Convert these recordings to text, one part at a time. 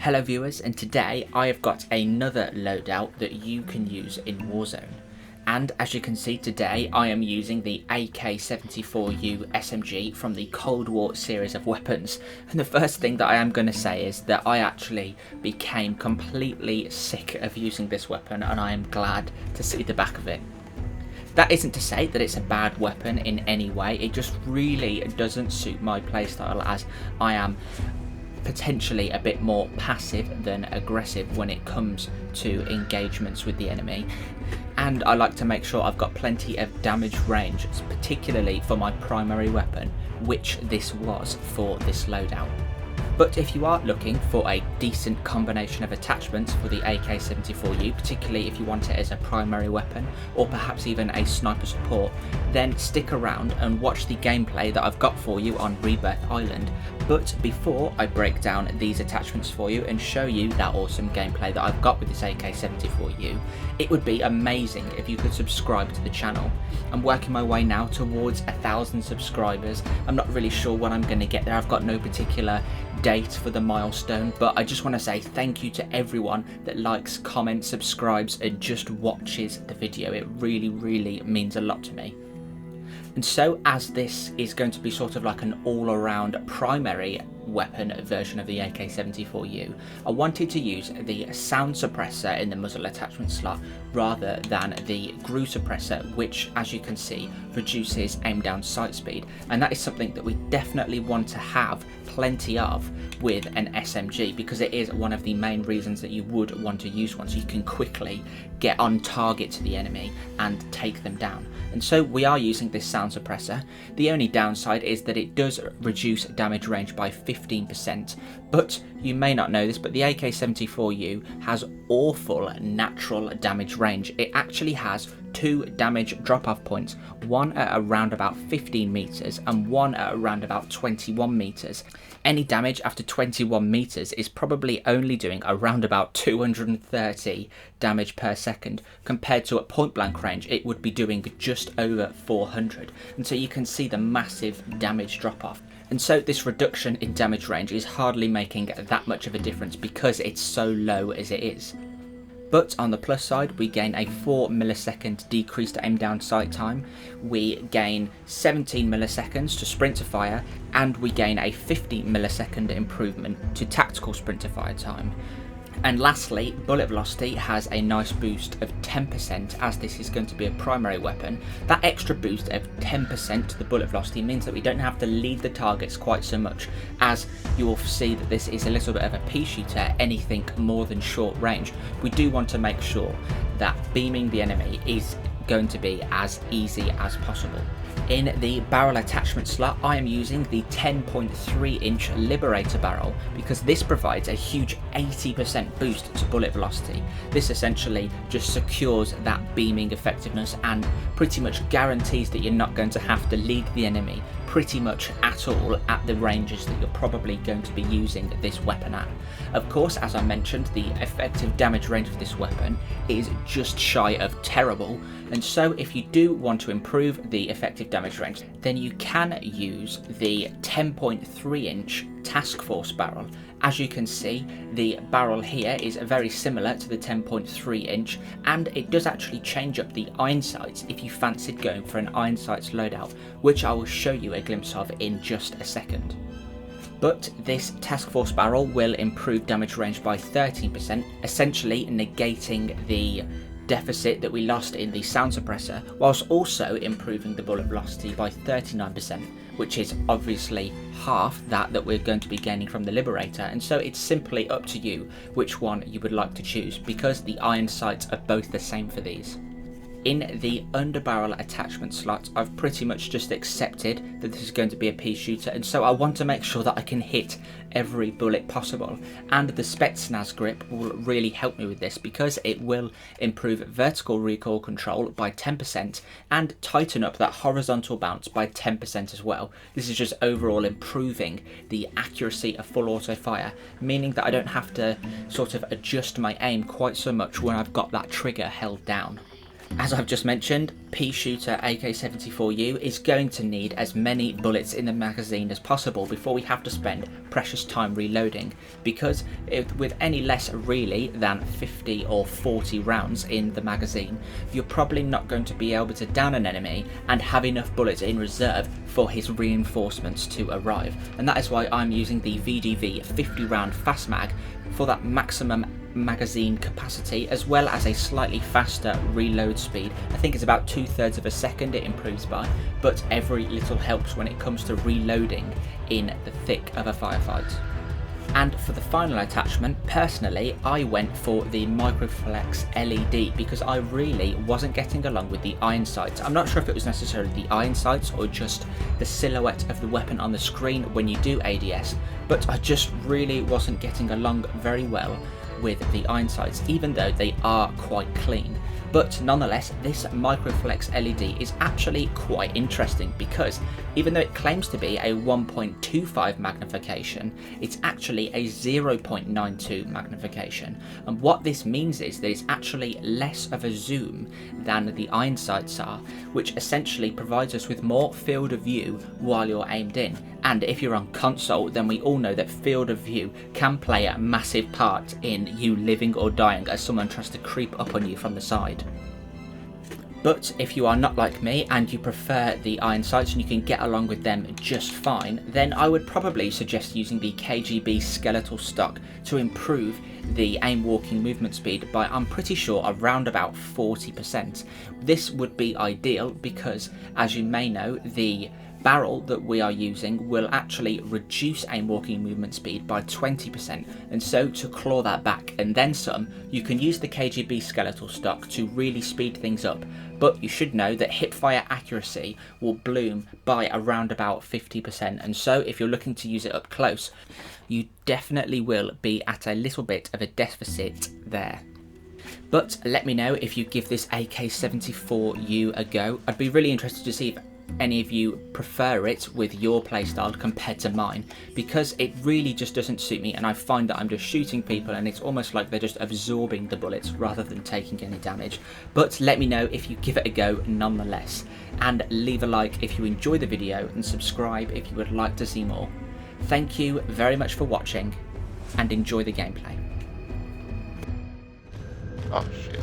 Hello viewers, and today I have got another loadout that you can use in Warzone. And as you can see today, I am using the AK74u SMG from the Cold War series of weapons. And the first thing that I am going to say is that I actually became completely sick of using this weapon, and I am glad to see the back of it. That isn't to say that it's a bad weapon in any way, it just really doesn't suit my playstyle, as I am potentially a bit more passive than aggressive when it comes to engagements with the enemy, and I like to make sure I've got plenty of damage range, particularly for my primary weapon, which this was for this loadout. But if you are looking for a decent combination of attachments for the AK74u, particularly if you want it as a primary weapon or perhaps even a sniper support, then stick around and watch the gameplay that I've got for you on Rebirth Island. But before I break down these attachments for you and show you that awesome gameplay that I've got with this AK74u, it would be amazing if you could subscribe to the channel. I'm working my way now towards 1,000 subscribers. I'm not really sure when I'm going to get there. I've got no particular date for the milestone, but I just want to say thank you to everyone that likes, comments, subscribes and just watches the video. It really means a lot to me. And so, as this is going to be sort of like an all-around primary weapon version of the AK74u, I wanted to use the sound suppressor in the muzzle attachment slot rather than the GRU suppressor, which, as you can see, reduces aim down sight speed, and that is something that we definitely want to have plenty of with an SMG, because it is one of the main reasons that you would want to use one, so you can quickly get on target to the enemy and take them down. And so we are using this sound suppressor. The only downside is that it does reduce damage range by 15%, but you may not know this, but the AK74u has awful natural damage range. It actually has 2 damage drop-off points, one at around about 15 meters and one at around about 21 meters. Any damage after 21 meters is probably only doing around about 230 damage per second, compared to at point blank range it would be doing just over 400, and so you can see the massive damage drop-off. And so this reduction in damage range is hardly making that much of a difference because it's so low as it is. But on the plus side, we gain a 4 millisecond decreased aim down sight time, we gain 17 milliseconds to sprint to fire, and we gain a 50 millisecond improvement to tactical sprint to fire time. And lastly, bullet velocity has a nice boost of 10%, as this is going to be a primary weapon. That extra boost of 10% to the bullet velocity means that we don't have to lead the targets quite so much, as you will see that this is a little bit of a pea shooter, anything more than short range. We do want to make sure that beaming the enemy is going to be as easy as possible. In the barrel attachment slot, I am using the 10.3 inch Liberator barrel because this provides a huge 80% boost to bullet velocity. This essentially just secures that beaming effectiveness and pretty much guarantees that you're not going to have to lead the enemy pretty much at all at the ranges that you're probably going to be using this weapon at. Of course, as I mentioned, the effective damage range of this weapon is just shy of terrible, and so if you do want to improve the effective damage range, then you can use the 10.3 inch Task Force barrel. As you can see, the barrel here is very similar to the 10.3 inch, and it does actually change up the iron sights if you fancied going for an iron sights loadout, which I will show you a glimpse of in just a second. But this Task Force barrel will improve damage range by 13%, essentially negating the deficit that we lost in the sound suppressor, whilst also improving the bullet velocity by 39%, which is obviously half that we're going to be gaining from the Liberator, and so it's simply up to you which one you would like to choose, because the iron sights are both the same for these. In the underbarrel attachment slot, I've pretty much just accepted that this is going to be a pea shooter, and so I want to make sure that I can hit every bullet possible, and the Spetsnaz grip will really help me with this because it will improve vertical recoil control by 10% and tighten up that horizontal bounce by 10% as well. This is just overall improving the accuracy of full auto fire, meaning that I don't have to sort of adjust my aim quite so much when I've got that trigger held down. As I've just mentioned, PEASHOOTER AK74u is going to need as many bullets in the magazine as possible before we have to spend precious time reloading, because with any less really than 50 or 40 rounds in the magazine, you're probably not going to be able to down an enemy and have enough bullets in reserve for his reinforcements to arrive. And that is why I'm using the VDV 50 round fast mag for that maximum magazine capacity, as well as a slightly faster reload speed. I think it's about 2/3 of a second it improves by, but every little helps when it comes to reloading in the thick of a firefight. And for the final attachment, personally, I went for the Microflex LED because I really wasn't getting along with the iron sights. I'm not sure if it was necessarily the iron sights or just the silhouette of the weapon on the screen when you do ADS, but I just really wasn't getting along very well with the iron sights, even though they are quite clean. But nonetheless, this Microflex LED is actually quite interesting because even though it claims to be a 1.25 magnification, it's actually a 0.92 magnification. And what this means is that it's actually less of a zoom than the iron sights are, which essentially provides us with more field of view while you're aimed in. And if you're on console, then we all know that field of view can play a massive part in you living or dying as someone tries to creep up on you from the side. But if you are not like me and you prefer the iron sights and you can get along with them just fine, then I would probably suggest using the KGB skeletal stock to improve the aim walking movement speed by, I'm pretty sure, around about 40%. This would be ideal because, as you may know, the barrel that we are using will actually reduce aim walking movement speed by 20%, and so to claw that back and then some, you can use the KGB skeletal stock to really speed things up. But you should know that hipfire accuracy will bloom by around about 50%, and so if you're looking to use it up close, you definitely will be at a little bit of a deficit there. But let me know if you give this AK74u a go. I'd be really interested to see if any of you prefer it with your playstyle compared to mine, because it really just doesn't suit me, and I find that I'm just shooting people and it's almost like they're just absorbing the bullets rather than taking any damage. But let me know if you give it a go nonetheless, and leave a like if you enjoy the video and subscribe if you would like to see more. Thank you very much for watching and enjoy the gameplay. Oh shit.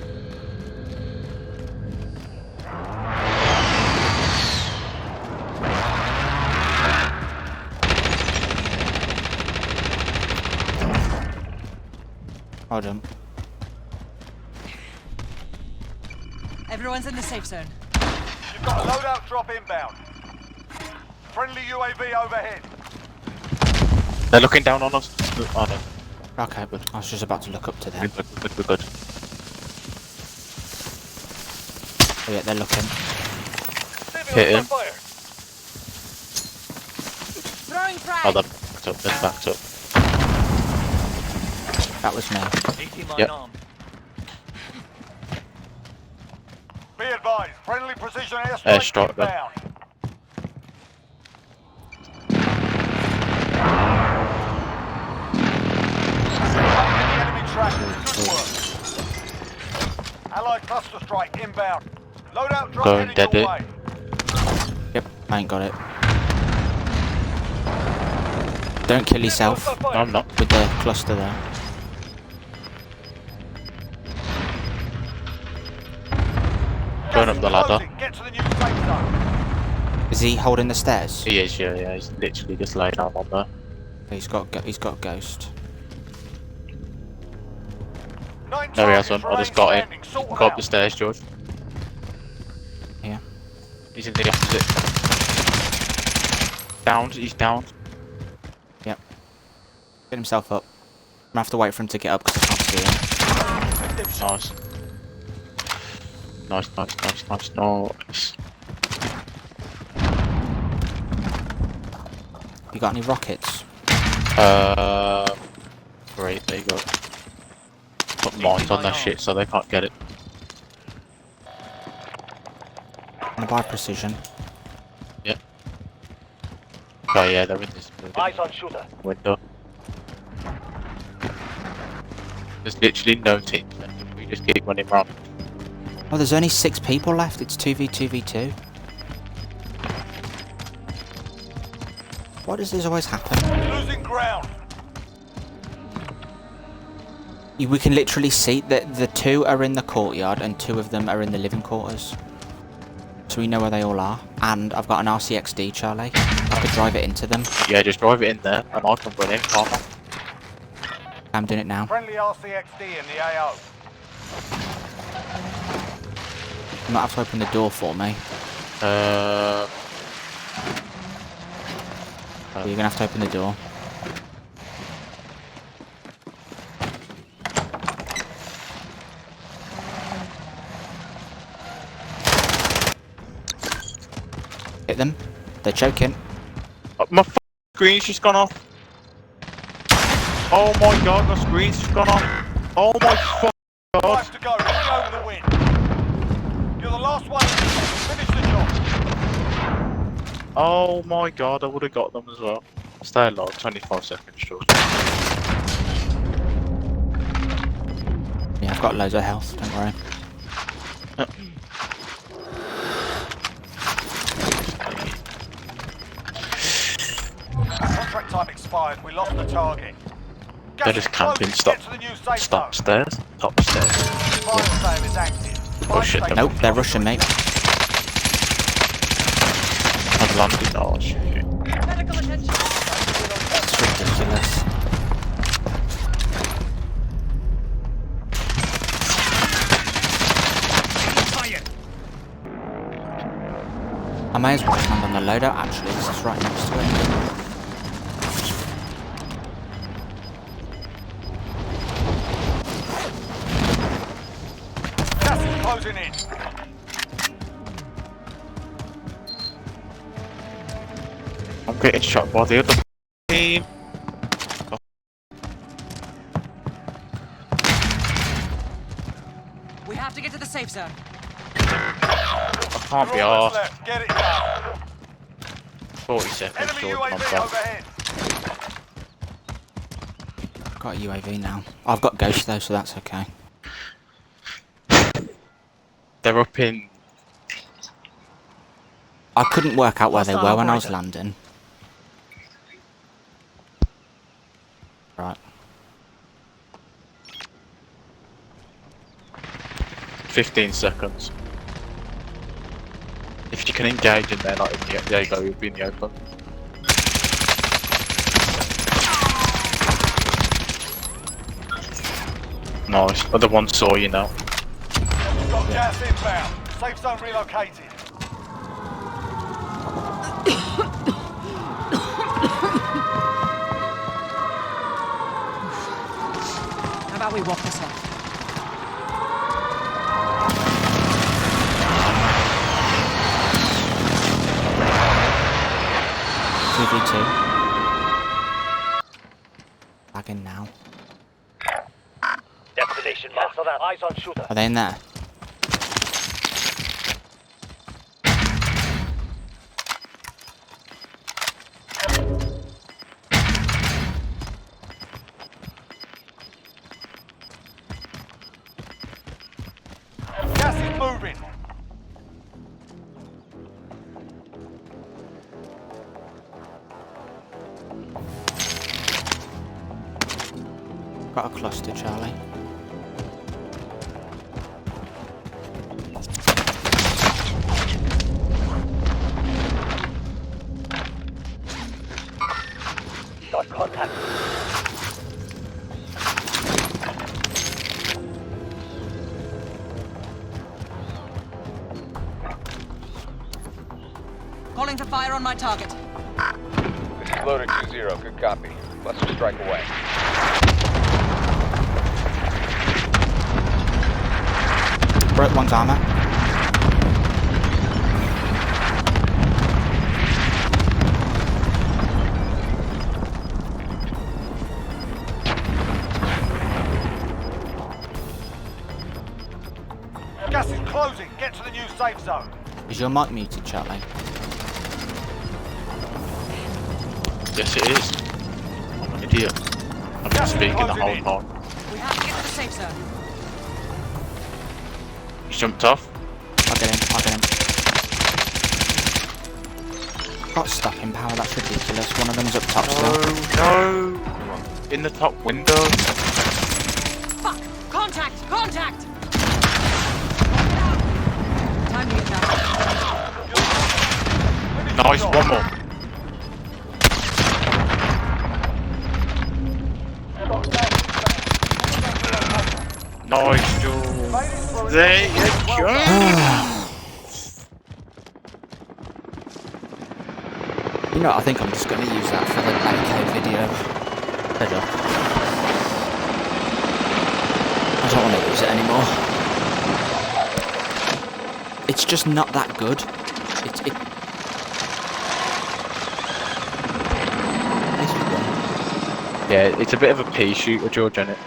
Hold on. Everyone's in the safe zone. You've got a loadout drop inbound. Friendly UAV overhead. They're looking down on us. Oh no. Okay, good. I was just about to look up to them. We're good. Oh yeah, they're looking. Hit him. Throwing frag. Oh, they're backed up. They're backed up. That was me. Yep. Be advised, friendly precision Airstrike inbound. Enemy track. Good work. Allied cluster strike inbound. Loadout drop Going headed dead your way. Yep, I ain't got it. Don't kill yourself No, I'm not. with the cluster there. Going up the ladder. Get to the new safe zone. Is he holding the stairs? He is, yeah. He's literally just laying down on there. He's got ghost. No, he hasn't. I just got him. Go up the stairs, George. Yeah. He's in the opposite. Downed. He's downed. Yep. Get himself up. I'm gonna have to wait for him to get up because I can't see him. Nice. Nice. You got any rockets? Great, there you go. Put mines on that shit so they can't get it. I'm gonna buy precision. Yep. Oh yeah, they're in this Eyes on shooter. window. There's literally no team. We just keep running around. Oh, there's only 6 people left. It's 2v2v2. Why does this always happen? Losing ground. We can literally see that the 2 are in the courtyard and 2 of them are in the living quarters. So we know where they all are. And I've got an RCXD, Charlie. I could drive it into them. Yeah, just drive it in there and I can run in, can't I? I'm doing it now. Friendly RCXD in the AO. You might have to open the door for me. You're gonna have to open the door. Hit them. They're choking. My screen's just gone off. Oh my god, my screen's just gone off. Oh my god. 5 to go. Bring over the win. You're the last one. Finish the job. Oh my god, I would have got them as well. Stay alive, 25 seconds short. Yeah, I've got loads of health, don't worry. Contract time expired. We lost the target. They're just camping, stop stairs, top stairs. Fire sale is active. Oh shit, Nope, they're rushing me. I've landed, oh shit. Medical attention. It's ridiculous. I may as well just land on the loadout actually, because it's right next to it. Gas is closing in. I'm getting shot by the other team. We have to get to the safe zone. I can't be arsed. Left. Get it done. 40 seconds Enemy short, I'm UAV back. overhead. Got a UAV now. I've got Ghost though, so that's okay. They're up in... I couldn't work out where they Hostile were when I was operator. landing. Right. 15 seconds. If you can engage in there, like, there you go, you'll be in the open. Nice. Other one saw you now. Got gas inbound. Safe zone relocated. How about we walk this off? Lagging now. Destination marked. Eyes on shooter. Are they in there? Gas is moving. Got a cluster, Charlie. Got contact. Calling for fire on my target. This is loader 2-0. Good copy. Cluster strike away. Broke one's armor. Gas is closing. Get to the new safe zone. Is your mic muted, Charlie? Yes, it is. I'm an idiot. I've been speaking the whole time. We have to get to the safe zone. He's jumped off. I'll get him, I'll get him. Got stopping power, that's ridiculous. One of them's up top still. No! In the top window. Fuck! Contact! Contact! Time to get down. Nice, one more. Nice, George. There you go. You know, I think I'm just going to use that for the AK video. Head up. I don't want to use it anymore. It's just not that good. Yeah, it's a bit of a pea shooter, George, isn't it?